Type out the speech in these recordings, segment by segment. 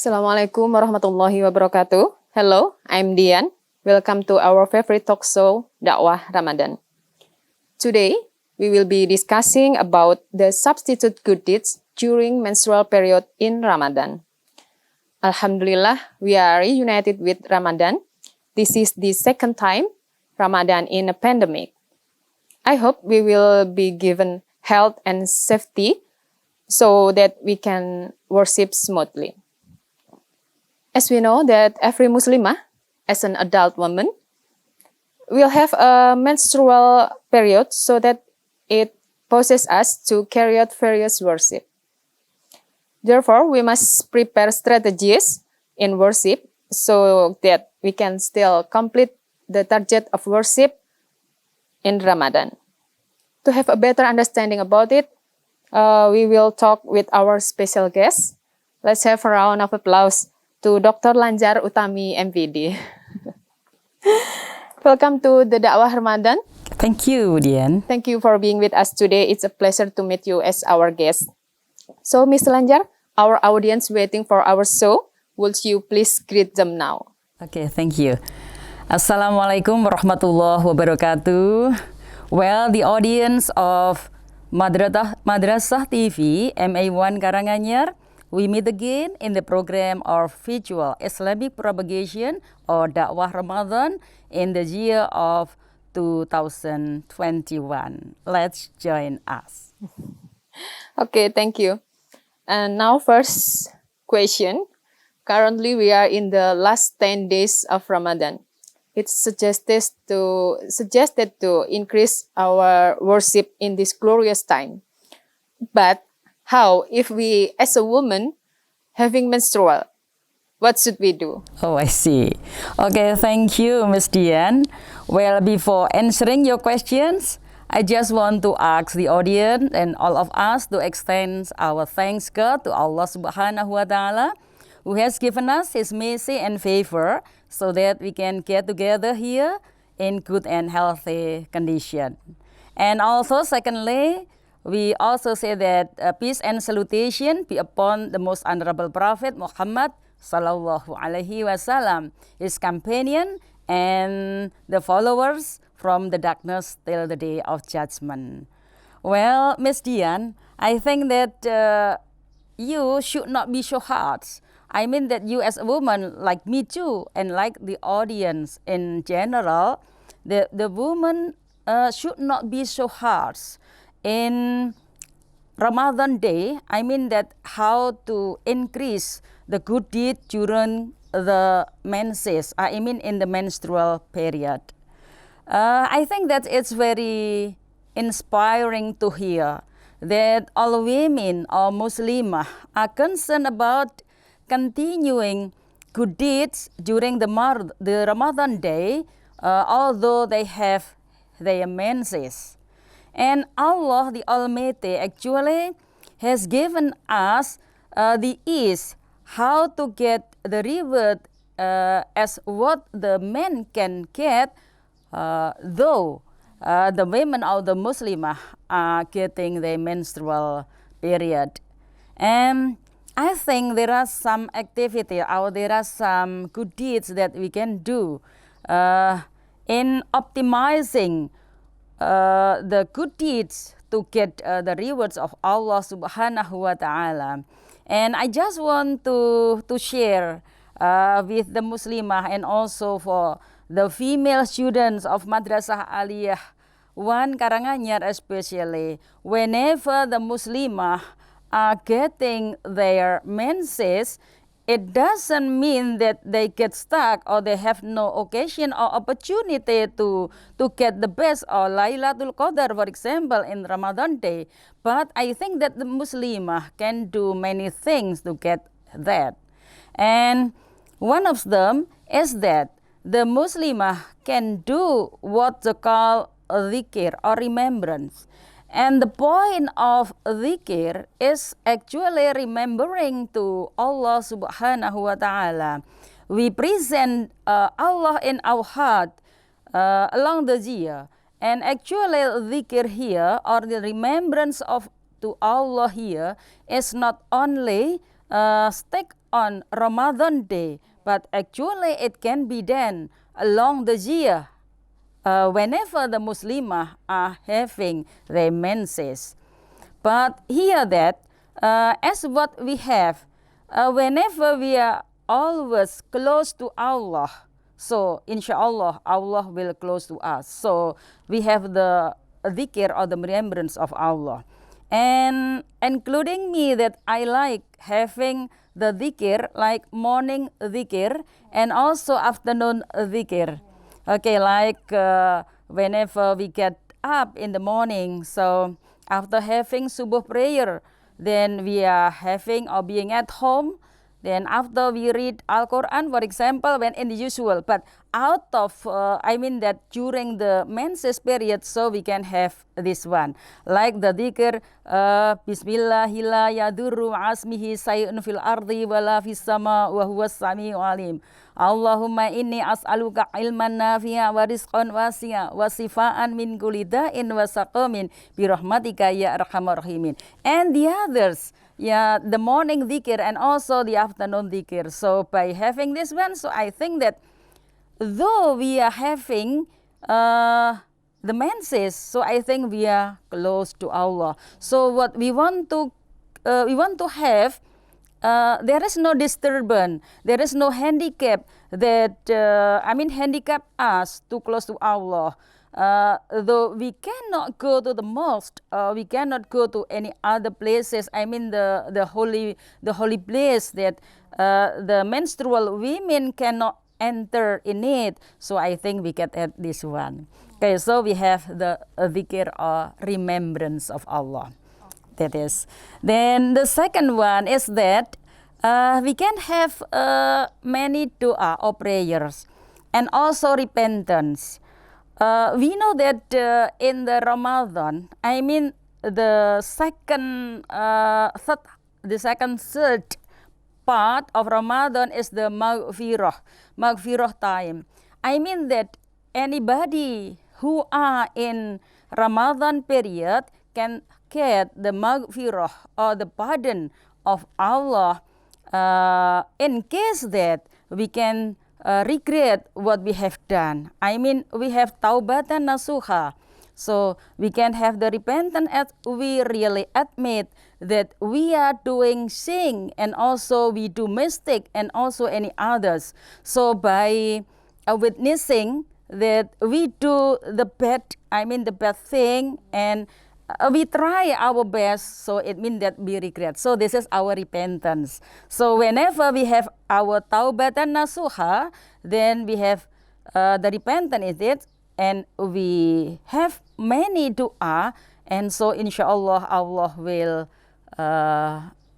Assalamualaikum warahmatullahi wabarakatuh. Hello, I'm Dian. Welcome to our favorite talk show, Dakwah Ramadan. Today, we will be discussing about the substitute good deeds during menstrual period in Ramadan. Alhamdulillah, we are reunited with Ramadan. This is the second time Ramadan in a pandemic. I hope we will be given health and safety so that we can worship smoothly. As we know that every Muslimah, as an adult woman, will have a menstrual period so that it possesses us to carry out various worship. Therefore, we must prepare strategies in worship so that we can still complete the target of worship in Ramadan. To have a better understanding about it, we will talk with our special guest. Let's have a round of applause to Dr. Lanjar Utami, MPD. Welcome to the Dakwah Ramadan. Thank you, Dian. Thank you for being with us today. It's a pleasure to meet you as our guest. So, Mr. Lanjar, our audience waiting for our show. Would you please greet them now? Okay, thank you. Assalamualaikum warahmatullahi wabarakatuh. Well, the audience of Madrasah TV MA1 Karanganyar, we meet again in the program of Virtual Islamic Propagation or Dakwah Ramadan in the year of 2021. Let's join us. Okay, thank you. And now first question. Currently, we are in the last 10 days of Ramadan. It's suggested to increase our worship in this glorious time. But how if we, as a woman, having menstrual, what should we do? Oh, I see. Okay, thank you, Ms. Dian. Well, before answering your questions, I just want to ask the audience and all of us to extend our thanks God to Allah Subhanahu wa Ta'ala, who has given us His mercy and favor so that we can get together here in good and healthy condition. And also, secondly, we also say that peace and salutation be upon the most honorable Prophet Muhammad Sallallahu Alaihi Wasallam, his companion and the followers from the darkness till the day of judgment. Well, Miss Dian, I think that you should not be so hard. I mean that you as a woman, like me too, and like the audience in general, the woman should not be so harsh. In Ramadan day, I mean that how to increase the good deed during the menses, I mean in the menstrual period. I think that it's very inspiring to hear that all women or Muslimah are concerned about continuing good deeds during the Ramadan day, although they have their menses. And Allah the Almighty actually has given us the ease how to get the reward as what the men can get, though the women or the Muslimah are getting their menstrual period. And I think there are some activity or there are some good deeds that we can do in optimizing the good deeds to get the rewards of Allah Subhanahu wa Ta'ala. And I just want to share with the Muslimah and also for the female students of Madrasah Aliyah 1 Karanganyar especially, whenever the Muslimah are getting their menses, it doesn't mean that they get stuck or they have no occasion or opportunity to get the best or Laylatul Qadar, for example, in Ramadan day. But I think that the Muslimah can do many things to get that. And one of them is that the Muslimah can do what they call dhikr or remembrance. And the point of dhikr is actually remembering to Allah Subhanahu wa Ta'ala. We present Allah in our heart along the year. And actually dhikr here or the remembrance of to Allah here is not only stick on Ramadan day, but actually it can be done along the year whenever the Muslimah are having their menses. But here that as what we have, whenever we are always close to Allah, so inshallah Allah will close to us. So we have the dhikr or the remembrance of Allah. And including me that I like having the dhikr like morning dhikr and also afternoon dhikr. Okay, like whenever we get up in the morning, so after having subuh prayer, then we are having or being at home, then after we read Al-Quran, for example, when in the usual, but out of, I mean that during the menses period, so we can have this one. Like the dhikr, Bismillahi la yadurru asmihi sayyun fil ardi wala fis sama wa huwa sami'u alim. Allahumma inni as'aluka ilman nafi'a wa rizqan wasi'a wa sifaan min kulli da'in wa saqamin bi rahmatika ya arhamar rahimin. And the others, yeah, the morning dhikr and also the afternoon dhikr. So by having this one, so I think that though we are having the menses, so I think we are close to Allah. So what we want to have, there is no disturbance, there is no handicap that handicap us too close to Allah. Though we cannot go to the mosque, we cannot go to any other places. I mean the holy place that the menstrual women cannot enter in it. So I think we can add this one. Okay, so we have the dhikr or remembrance of Allah. That is. Then the second one is that we can have many dua or prayers and also repentance. We know that in the Ramadan, I mean the second third part of Ramadan is the maghfirah time. I mean that anybody who are in Ramadan period can get the maghfirah or the pardon of Allah in case that we can regret what we have done. I mean we have taubatan nasuha. So we can have the repentance as we really admit that we are doing sin and also we do mistake and also any others. So by witnessing that we do the bad thing and we try our best, so it means that we regret. So this is our repentance. So whenever we have our taubatan nasuha, then we have the repentance is it, and we have many dua, and so inshallah Allah will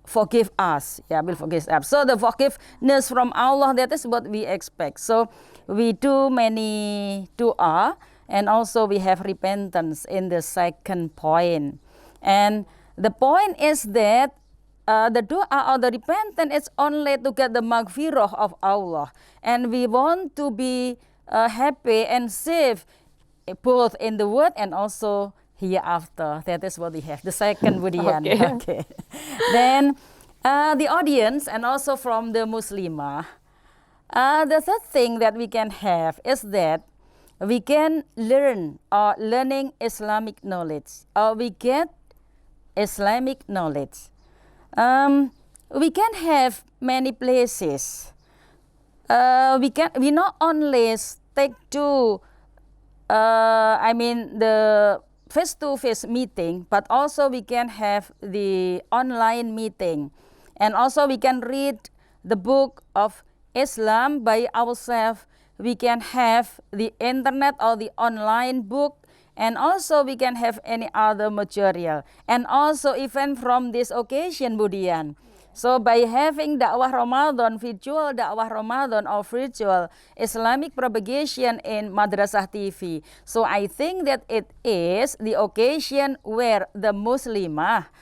forgive us. Yeah, will forgive us. So the forgiveness from Allah, that is what we expect. So we do many dua, and also we have repentance in the second point. And the point is that the dua or the repentance is only to get the maghfirah of Allah. And we want to be happy and safe both in the world and also hereafter. That is what we have. The second Budian. Okay. Then the audience and also from the Muslimah, the third thing that we can have is that we can learn or learning Islamic knowledge, or we get Islamic knowledge. We can have many places. We not only stick to the face-to-face meeting, but also we can have the online meeting, and also we can read the book of Islam by ourselves. We can have the internet or the online book, and also we can have any other material. And also even from this occasion, Budian, so by having dakwah Ramadan, virtual dakwah Ramadan or virtual Islamic propagation in Madrasah TV, so I think that it is the occasion where the Muslimah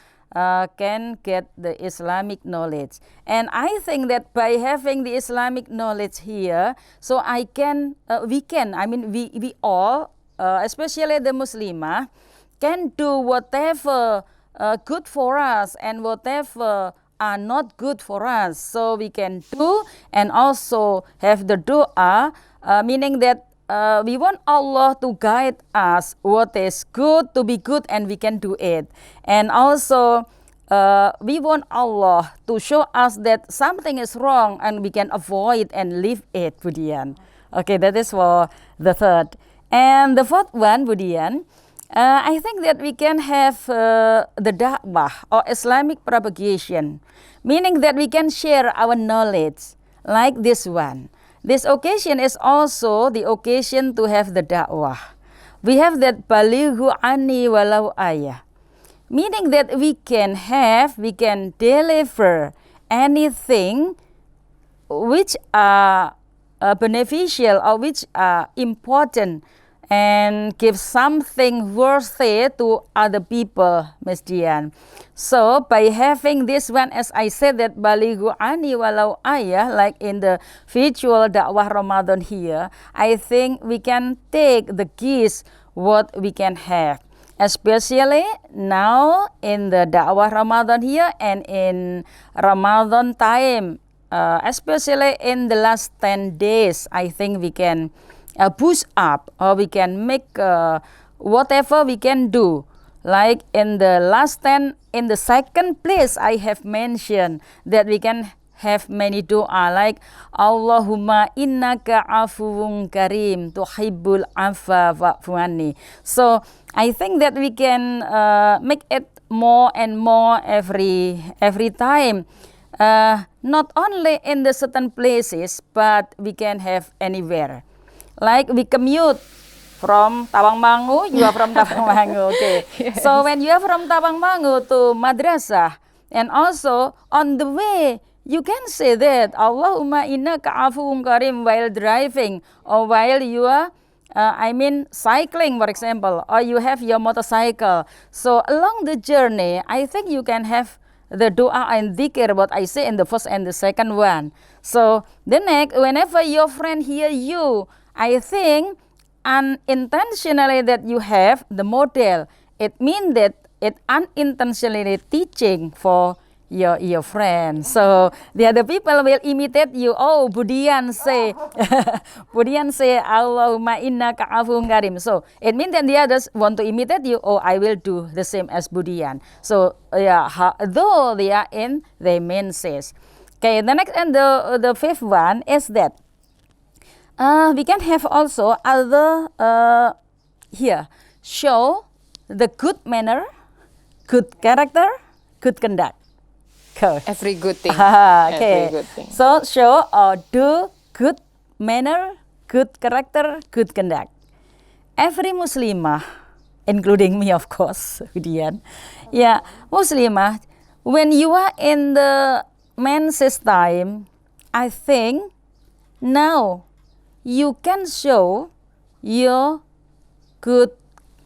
can get the Islamic knowledge. And I think that by having the Islamic knowledge here, so we all, especially the Muslimah, can do whatever good for us and whatever are not good for us. So we can do and also have the doa, meaning that we want Allah to guide us what is good to be good and we can do it. And also we want Allah to show us that something is wrong and we can avoid and leave it, Budian. Okay, that is for the third. And the fourth one, Budian, I think that we can have the da'wah or Islamic propagation, meaning that we can share our knowledge like this one. This occasion is also the occasion to have the da'wah. We have that balighu anni walau ayah, meaning that we can deliver anything which are beneficial or which are important and give something worthy to other people, Ms. Dian. So by having this one, as I said, that balighu ani walau ayah, like in the virtual dakwah Ramadan here, I think we can take the keys what we can have. Especially now in the dakwah Ramadan here and in Ramadan time, especially in the last 10 days, I think we can push up or we can make whatever we can do. Like in the last 10, in the second place, I have mentioned that we can have many doa like Allahumma innaka afuwun karim tuhibbul afwa fa'fu anni. So I think that we can make it more and more every time. Not only in the certain places, but we can have anywhere. Like we commute from Tawangmangu, you are from Tawangmangu, okay. Yes. So when you are from Tawangmangu to madrasah, and also on the way, you can say that Allahumma innaka afuwun karim while driving or while you are cycling, for example, or you have your motorcycle. So along the journey, I think you can have the doa and dhikr, what I say in the first and the second one. So the next, whenever your friend hear you, I think unintentionally that you have the model, it means that it unintentionally teaching for your friend. So the other people will imitate you. Oh, Budian say, Budian say, Allahumma innaka afuwun karim. So it means that the others want to imitate you. Oh, I will do the same as Budian. So though they are in their main says. Okay, the next and the fifth one is that we can have also other here show the good manner, good character, good conduct. Every good thing. Okay. Every good thing. So show or do good manner, good character, good conduct. Every Muslimah, including me of course, Dian. Yeah, Muslimah, when you are in the menses time, I think now you can show your good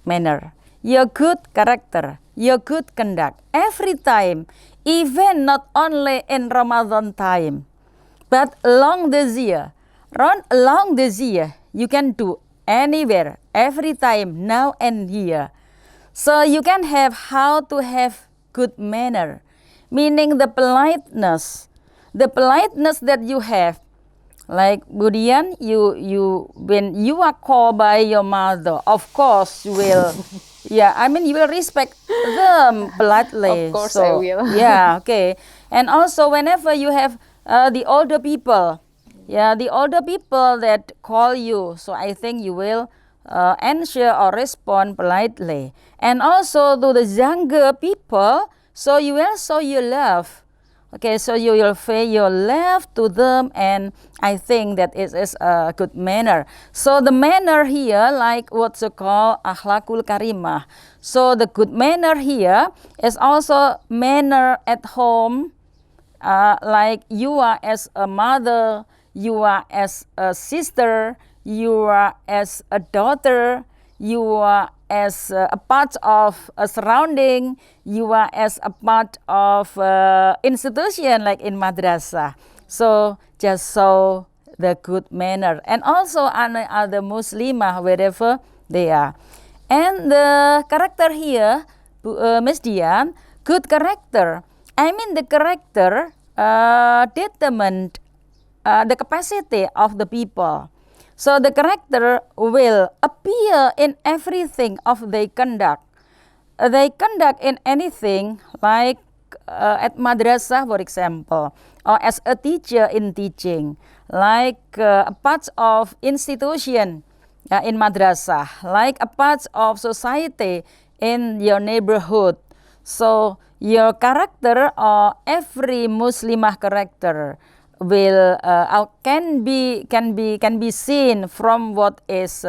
manner, your good character, your good conduct every time, even not only in Ramadan time, but along this year. Along this year, you can do anywhere, every time, now and here. So you can have how to have good manner, meaning the politeness that you have. Like Budian, you when you are called by your mother, of course you will, you will respect them politely. Of course so, I will. Yeah, okay. And also whenever you have the older people, the older people that call you, so I think you will answer or respond politely. And also to the younger people, so you will show your love. Okay, so you will pay your love to them, and I think that it is a good manner. So the manner here, like what's called akhlakul karimah. So the good manner here is also manner at home, like you are as a mother, you are as a sister, you are as a daughter, you are as a part of a surrounding, you are as a part of institution like in madrasah. So just show the good manner, and also other Muslimah wherever they are. And the character here, Ms. Dian, good character. I mean the character determined the capacity of the people. So the character will appear in everything of they conduct. They conduct in anything like at madrasah, for example, or as a teacher in teaching, like a part of institution in madrasah, like a part of society in your neighborhood. So your character or every Muslimah character will can be seen from what is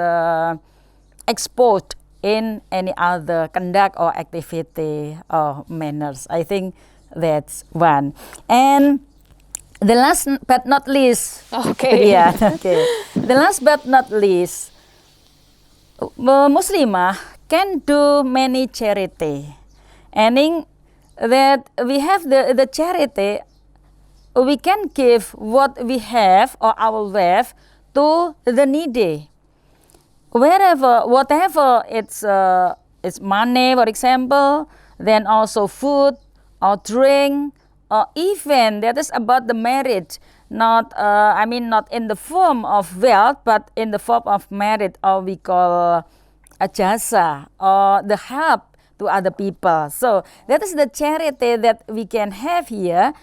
exposed in any other conduct or activity or manners. I think that's one. And the last but not least, Okay. yeah, okay. The last but not least, Muslimah can do many charity, meaning that we have the charity, we can give what we have or our wealth to the needy. Wherever, whatever it's money, for example, then also food or drink, or even that is about the merit, not not in the form of wealth, but in the form of merit, or we call a jasa, or the help to other people. So that is the charity that we can have here,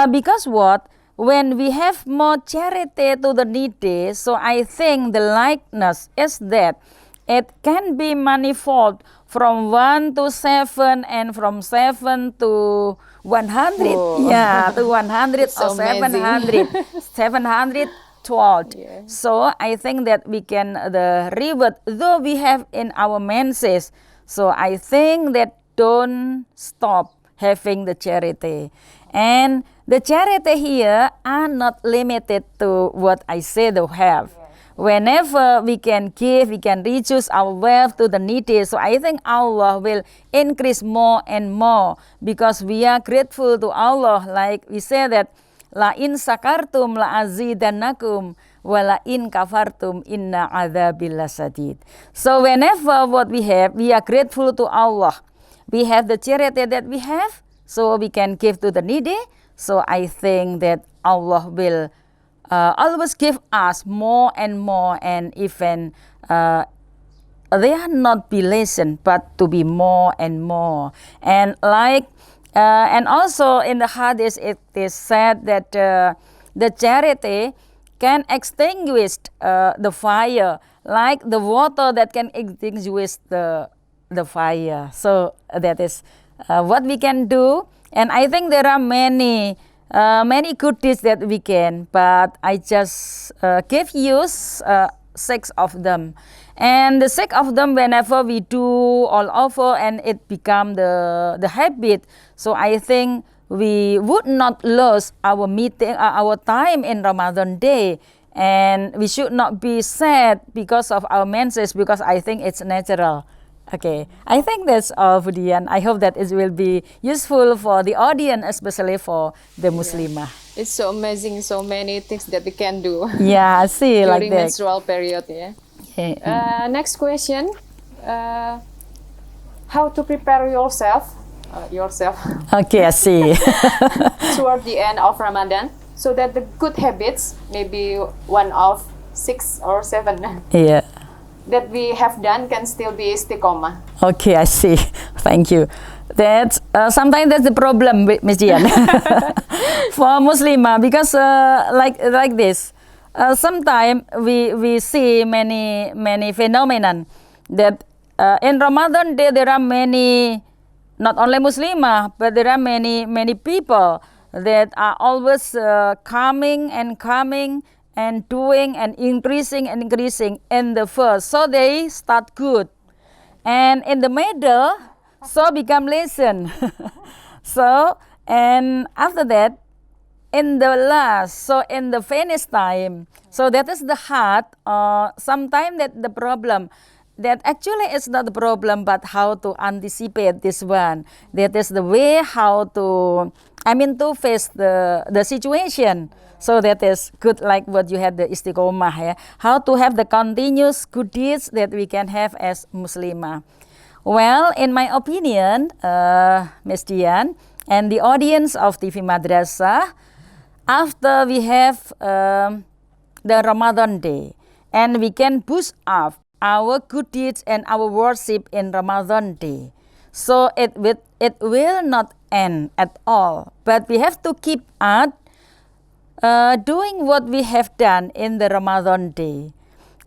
because what? When we have more charity to the needy, so I think the likeness is that it can be manifold from 1 to 7 and from 7 to 100. Whoa. Yeah, to 100 It's or amazing. 712. Yeah. So I think that we can the reward, though we have in our menses. So I think that don't stop having the charity. And the charity here are not limited to what I said to have. Whenever we can give, we can reduce our wealth to the needy. So I think Allah will increase more and more because we are grateful to Allah. Like we say that, La in sakartum la azidannakum wa la in kafartum inna adzabil lasadid. So whenever what we have, we are grateful to Allah. We have the charity that we have, so we can give to the needy. So I think that Allah will always give us more and more, and even they are not be lessened, but to be more and more. And like and also in the hadith it is said that the charity can extinguish the fire, like the water that can extinguish the fire. So that is what we can do. And I think there are many good deeds that we can, but I just give you 6 of them. And the 6 of them, whenever we do all over and it become the habit, so I think we would not lose our meeting, our time in Ramadan day, and we should not be sad because of our menses, because I think it's natural. Okay, I think that's all, Budian. I hope that it will be useful for the audience, especially for the Muslimah. It's so amazing, so many things that we can do Yeah, I see, like during that. menstrual period. Yeah. Okay. Next question: how to prepare yourself Okay, I see. toward the end of Ramadan, so that the good habits, maybe one of 6 or 7, Yeah. that we have done can still be istiqomah. Okay, I see. Thank you. That's sometimes that's the problem, Miss Dian, for Muslimah, because like this. Sometimes we see many phenomenon that in Ramadan day there are many, not only Muslimah, but there are many people that are always coming and doing and increasing in the first. So they start good, and in the middle, so become lesson. So and after that, in the last, so in the finish time, so that is the hard. Sometimes that the problem, that actually is not the problem, but how to anticipate this one. That is the way how to, to face the situation. So that is good, like what you had the istiqomah, yeah? How to have the continuous good deeds that we can have as Muslimah. Well, in my opinion, Ms. Dian, and the audience of TV Madrasah, after we have the Ramadan day, and we can boost up our good deeds and our worship in Ramadan day. So it will not end at all, but we have to keep at doing what we have done in the Ramadan day.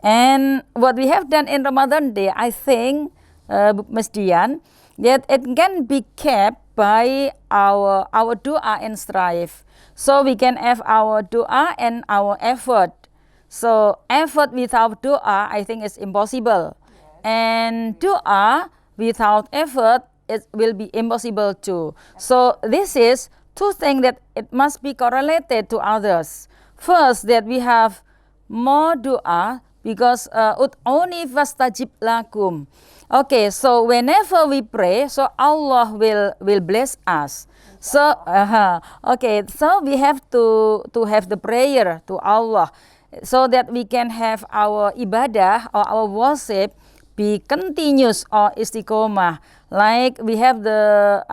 And what we have done in Ramadan day, I think, Ms. Dian, that it can be kept by our dua and strive. So we can have our dua and our effort. So effort without dua, I think, is impossible. And dua without effort, it will be impossible too. So this is two things that it must be correlated to others. First, that we have more dua because ud'uni fastajib lakum. Okay, so whenever we pray, so Allah will bless us. So okay, so we have to have the prayer to Allah, so that we can have our ibadah or our worship be continuous or istiqomah. Like we have the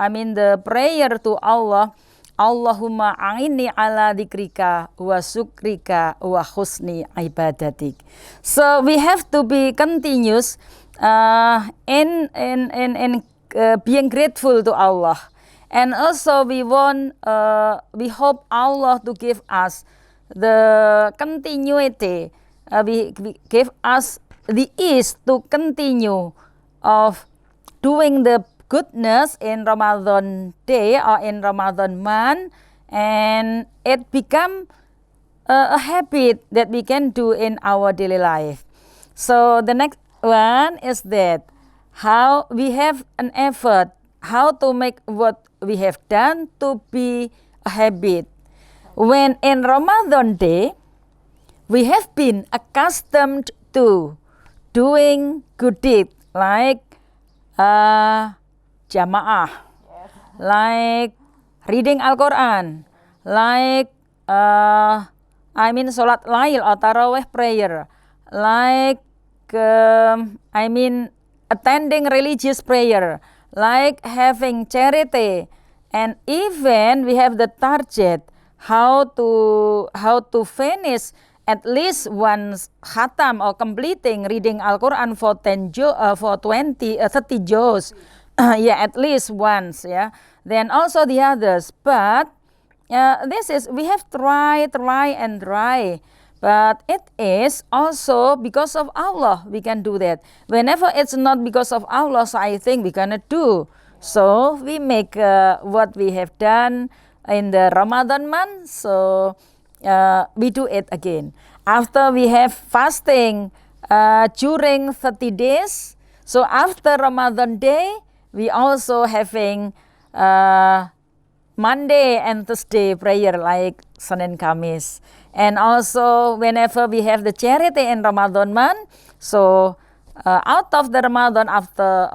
prayer to Allah, Allahumma a'inni ala dzikrika wa syukrika wa husni ibadatik. So we have to be continuous in being grateful to Allah. And also we hope Allah to give us the continuity, we give us the ease to continue of doing the goodness in Ramadan day or in Ramadan month, and it become a habit that we can do in our daily life. So the next one is that how we have an effort, how to make what we have done to be a habit. When in Ramadan day, we have been accustomed to doing good deed like jamaah, like reading Al-Quran, like Salat Lail or Taraweh prayer, like attending religious prayer, like having charity, and even we have the target how to finish at least one khatam or completing reading Al-Quran for 30 juz. Yeah, at least once, yeah. Then also the others, but this is, we have try, but it is also because of Allah we can do that. Whenever it's not because of Allah, so I think we cannot do. So we make what we have done in the Ramadan month, so we do it again. After we have fasting during 30 days, so after Ramadan day, we also having Monday and Thursday prayer like Senin Kamis. And also whenever we have the charity in Ramadan month, so out of the Ramadan, after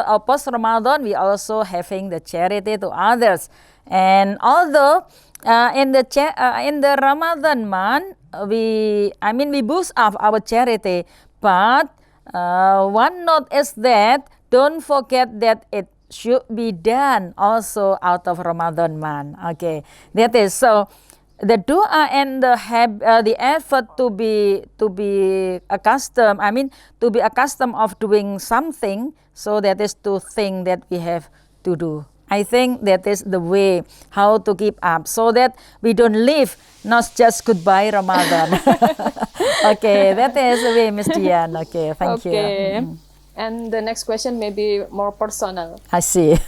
or post Ramadan, we also having the charity to others. And although in the Ramadan month, we boost up our charity, but one note is that don't forget that it should be done also out of Ramadan month. Okay, that is so. The dua and the effort to be accustomed, to be accustomed of doing something, so that is two things that we have to do. I think that is the way how to keep up, so that we don't live not just goodbye Ramadan. Okay, that is the way, Ms. Dian. Okay, thank you. And the next question may be more personal. I see.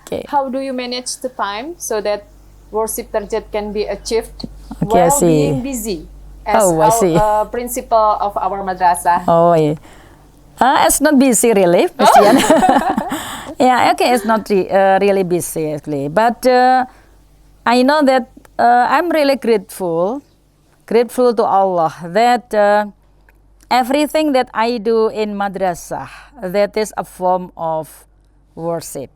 Okay. How do you manage the time so that worship target can be achieved okay, while being busy as our principal of our madrasah? Oh, yeah. It's not busy really, Ms. Dian. Yeah, okay, it's not really busy actually. But I know that I'm really grateful to Allah that everything that I do in madrasah, that is a form of worship.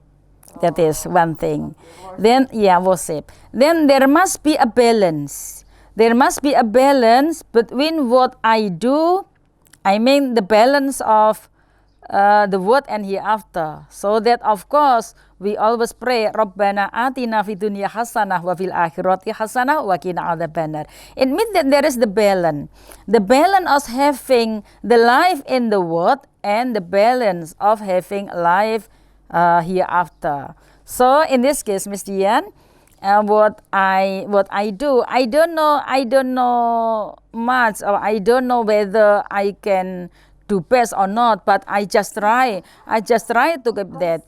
That is one thing. Then, yeah, worship. Then there must be a balance. There must be a balance between what I do, the balance of the world and hereafter. So that of course we always pray Rabbana atina fid dunya hasanah wa fil akhirati hasanah wa qina adzabannar. It means that there is the balance. The balance of having the life in the world and the balance of having life hereafter. So in this case, Miss Dian, what I do, I don't know much, or I don't know whether I can do best or not, but I just try to get that.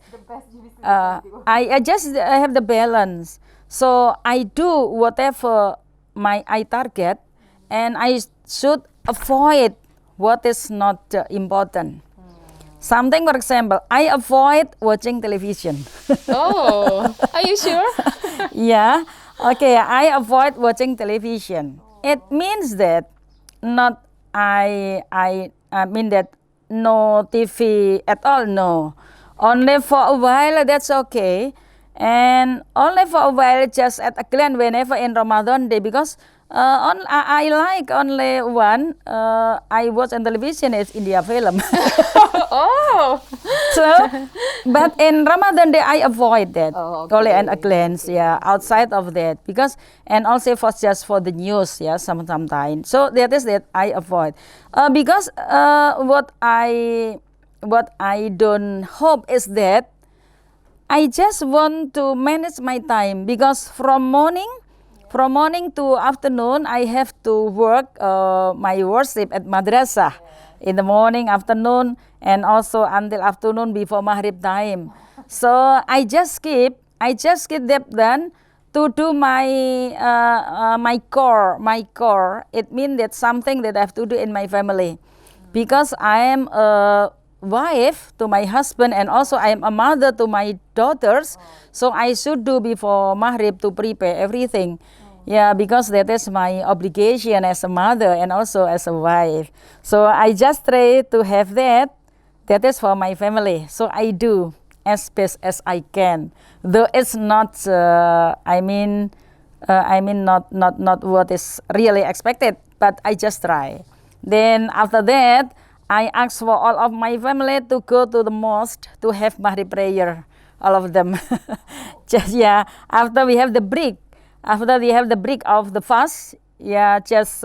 I just have the balance, so I do whatever I target, and I should avoid what is not important. Something, for example, I avoid watching television. Oh, are you sure? Yeah, okay, I avoid watching television. It means that not I mean that no TV at all, no. Only for a while, that's okay. And only for a while, just at a glance whenever in Ramadan day, because I like only one. I watch on television is India film. Oh. So, but in Ramadan day I avoid that. Oh, Only okay. at a glance, yeah. Outside of that, because and also for just for the news, yeah. Sometimes. So that is that I avoid, because what I don't hope is that I just want to manage my time, because from morning to afternoon I have to work my worship at madrasah in the morning, afternoon, and also until afternoon before Maghrib time. So I just skip that done to do my core. It means that something that I have to do in my family, because I am a wife to my husband, and also I am a mother to my daughters. So I should do before Maghrib to prepare everything. Yeah, because that is my obligation as a mother and also as a wife. So I just try to have that. That is for my family. So I do as best as I can. Though it's not, not what is really expected, but I just try. Then after that, I ask for all of my family to go to the mosque to have Maghrib prayer, all of them. Just, yeah, after we have the break of the fast, yeah, just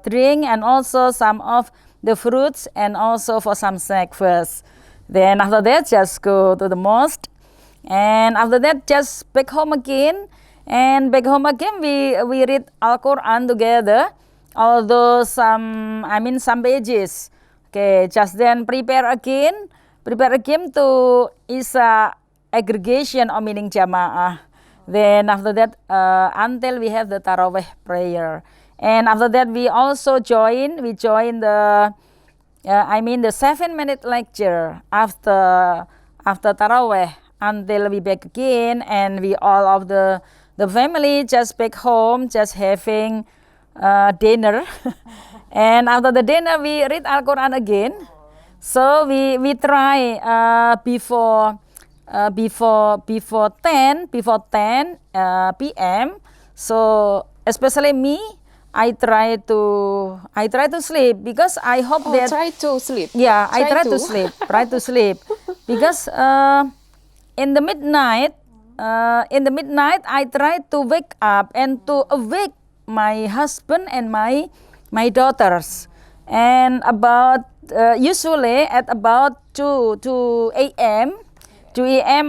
drink and also some of the fruits and also for some snack first. Then after that, just go to the mosque, and after that, just back home again. And back home again, we read Al Quran together, although some pages. Okay, just then prepare again to Isya aggregation or meaning Jamaah. Then after that, until we have the Taraweh prayer. And after that, we also join the 7-minute lecture after Taraweh until we back again, and we all of the family just back home, just having dinner. And after the dinner, we read Al Quran again. So we try before 10 p.m. So especially me, I try to sleep, because I hope that Try to sleep. yeah, I try to sleep because in the midnight I try to wake up and to awake my husband and my daughters, and about usually at about 2 a.m.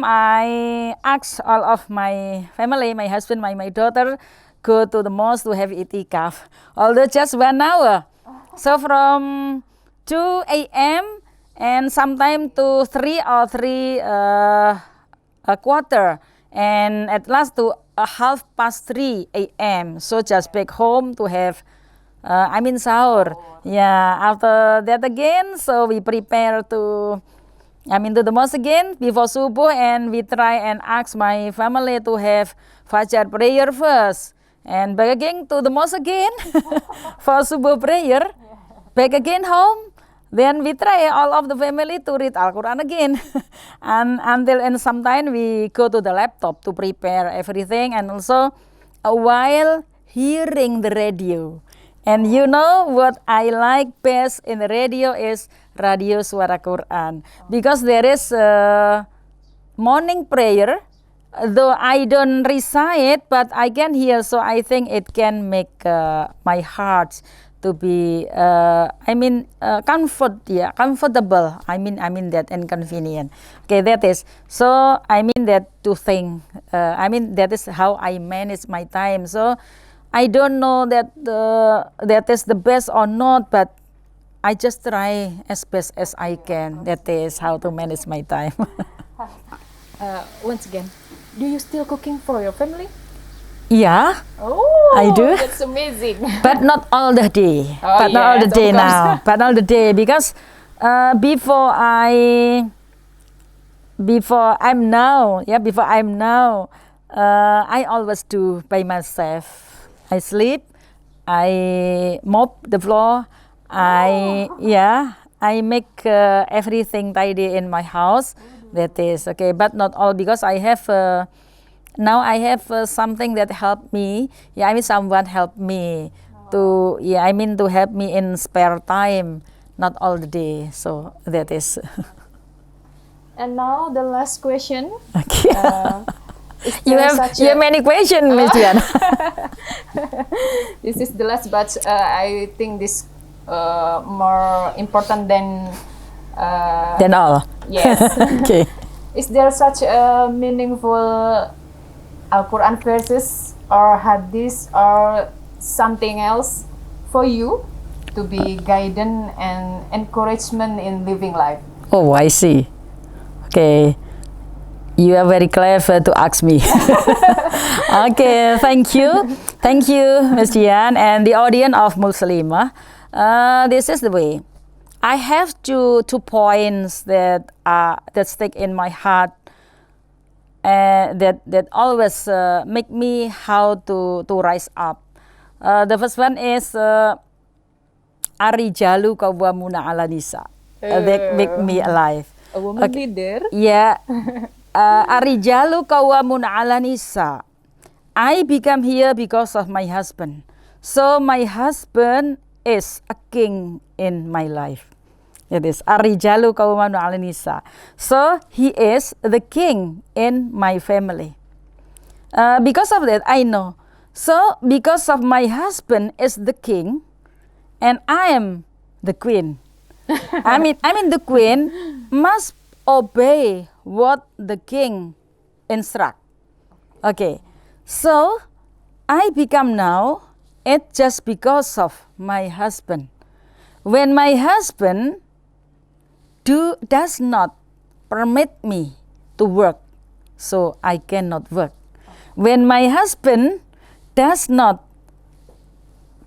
I ask all of my family, my husband, my daughter, go to the mosque to have itikaf, although just 1 hour. So from 2 a.m. and sometime to 3 or 3 a quarter, and at last to 3:30 a.m. So just back home to have sahur. Yeah, after that again, so we prepare to the mosque again before subuh, and we try and ask my family to have Fajr prayer first, and back again to the mosque again for subuh prayer. Back again home, then we try all of the family to read Al Quran again, and sometime we go to the laptop to prepare everything, and also while hearing the radio. And you know what I like best in the radio is Radio Suara Quran, because there is morning prayer. Though I don't recite, but I can hear, so I think it can make my heart to be, comfortable. I mean that, and convenient. Okay, that is. So I mean that to think. That is how I manage my time. So I don't know that that is the best or not, but I just try as best as I can. That is how to manage my time. Once again, do you still cooking for your family? Yeah. Oh, I do. That's amazing. But not all the day. Oh, but not all the yes, day of course. now. But not all the day, because before I'm now, I always do by myself. I sleep, I mop the floor, I make everything tidy in my house. That is okay, but not all, because I have now I have something that helped me. Someone helped me to to help me in spare time, not all the day. So that is. And now the last question. Okay. Is You there have such you have many questions, Miss Dian. This is the last, but I think this more important than Then all. yes. Okay. Is there such a meaningful Al-Quran verses or hadith or something else for you to be guidance and encouragement in living life? Oh, I see. Okay. You are very clever to ask me. Okay, thank you. Thank you, Ms. Dian, and the audience of Muslimah. This is the way. I have two points that stick in my heart, that always make me how to rise up. The first one is Ar-rijalu qawwamuna 'ala nisa. That make me alive. A woman leader. Yeah. Ar-rijalu qawwamuna 'ala nisa. I become here because of my husband. So my husband is a king in my life. It is Ar-rijalu qawwamuna 'ala nisa. So he is the king in my family. Because of that, I know. So because of my husband is the king, and I am the queen. I mean the queen must obey what the king instruct. Okay, so I become now it just because of my husband. When my husband does not permit me to work, so I cannot work. When my husband does not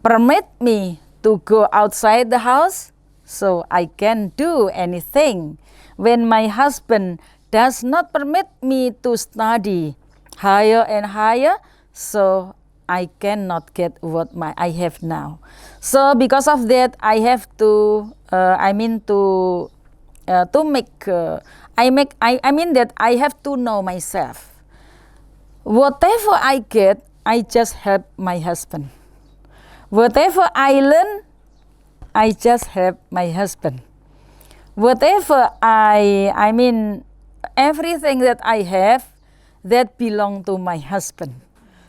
permit me to go outside the house, so I can't do anything. When my husband does not permit me to study higher and higher, so I cannot get what I have now. So because of that, I have to that I have to know myself. Whatever I get, I just help my husband. Whatever I learn, I just help my husband. Whatever everything that I have, that belong to my husband.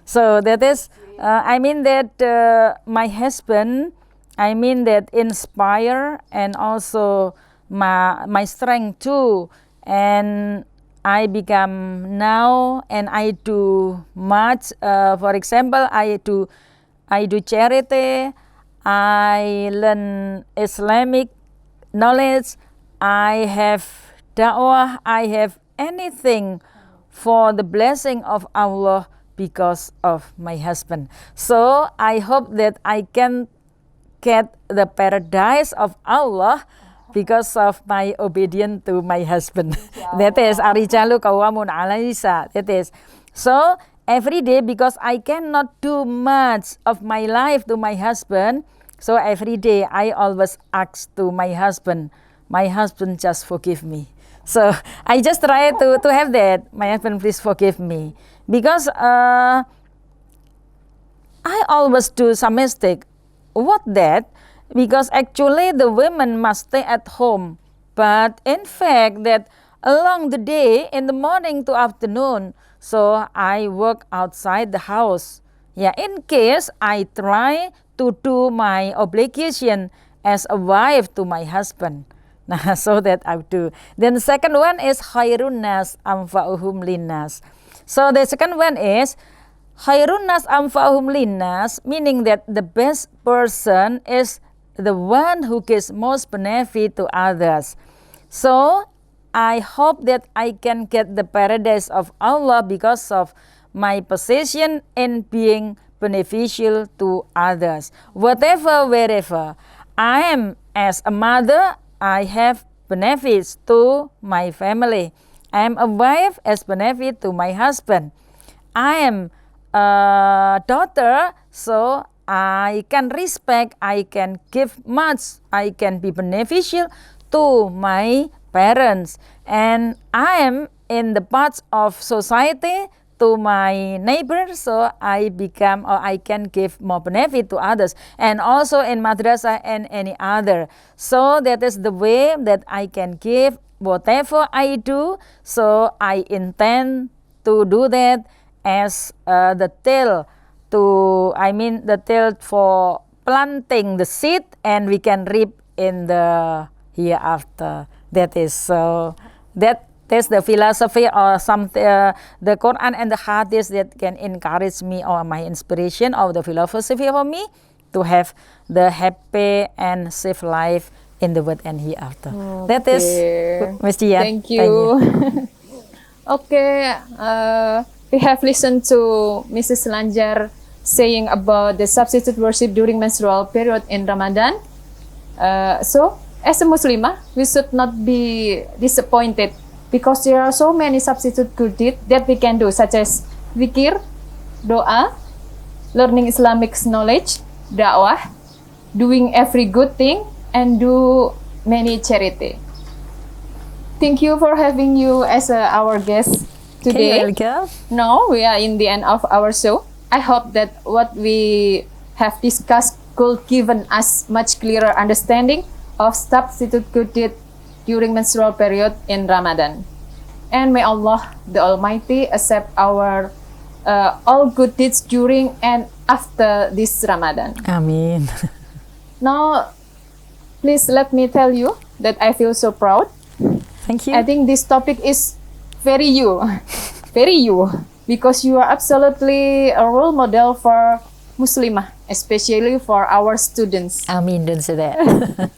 So that is, my husband, that inspire, and also my strength too. And I become now, and I do much. For example, I do charity. I learn Islamic knowledge. I have da'wah. I have anything for the blessing of Allah because of my husband. So I hope that I can get the paradise of Allah because of my obedience to my husband. That is Ar-rijalu qawwamuna 'ala nisa. That is. So every day, because I cannot do much of my life to my husband, so every day I always ask to my husband just forgive me. So I just try to have that. My husband, please forgive me. Because I always do some mistake. What that? because actually the women must stay at home. But in fact that along the day, in the morning to afternoon, so I work outside the house. Yeah, in case I try to do my obligation as a wife to my husband. Nah, so that I do. Then the second one is khairun nas anfa'uhum linnas. So the second one is khairun nas anfa'uhum linnas, meaning that the best person is the one who gives most benefit to others. So I hope that I can get the paradise of Allah because of my position in being beneficial to others. Whatever, wherever I am as a mother, I have benefits to my family. I am a wife as benefit to my husband. I am a daughter, so I can respect, I can give much, I can be beneficial to my parents. And I am in the parts of society to my neighbors, so I become or I can give more benefit to others, and also in madrasah and any other. So that is the way that I can give whatever I do. So I intend to do that as the till the till for planting the seed, and we can reap in the hereafter. That is so that's the philosophy or the Quran and the Hadith that can encourage me or my inspiration of the philosophy for me to have the happy and safe life in the world and hereafter. That is, Ms. Dian. Thank you. Okay, we have listened to Mrs. Lanjar saying about the substitute worship during menstrual period in Ramadan. So, as a Muslimah, we should not be disappointed because there are so many substitute good deeds that we can do, such as zikir, doa, learning Islamic knowledge, dakwah, doing every good thing, and do many charity. Thank you for having you as our guest today. Welcome. Now we are in the end of our show. I hope that what we have discussed could given us much clearer understanding of substitute good deed during menstrual period in Ramadan. And may Allah the Almighty accept our all good deeds during and after this Ramadan. Amin. Now, please let me tell you that I feel so proud. Thank you. I think this topic is very you, very you, because you are absolutely a role model for Muslimah, especially for our students. Amin, don't say that.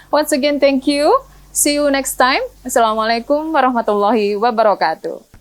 Once again, thank you. See you next time. Assalamualaikum warahmatullahi wabarakatuh.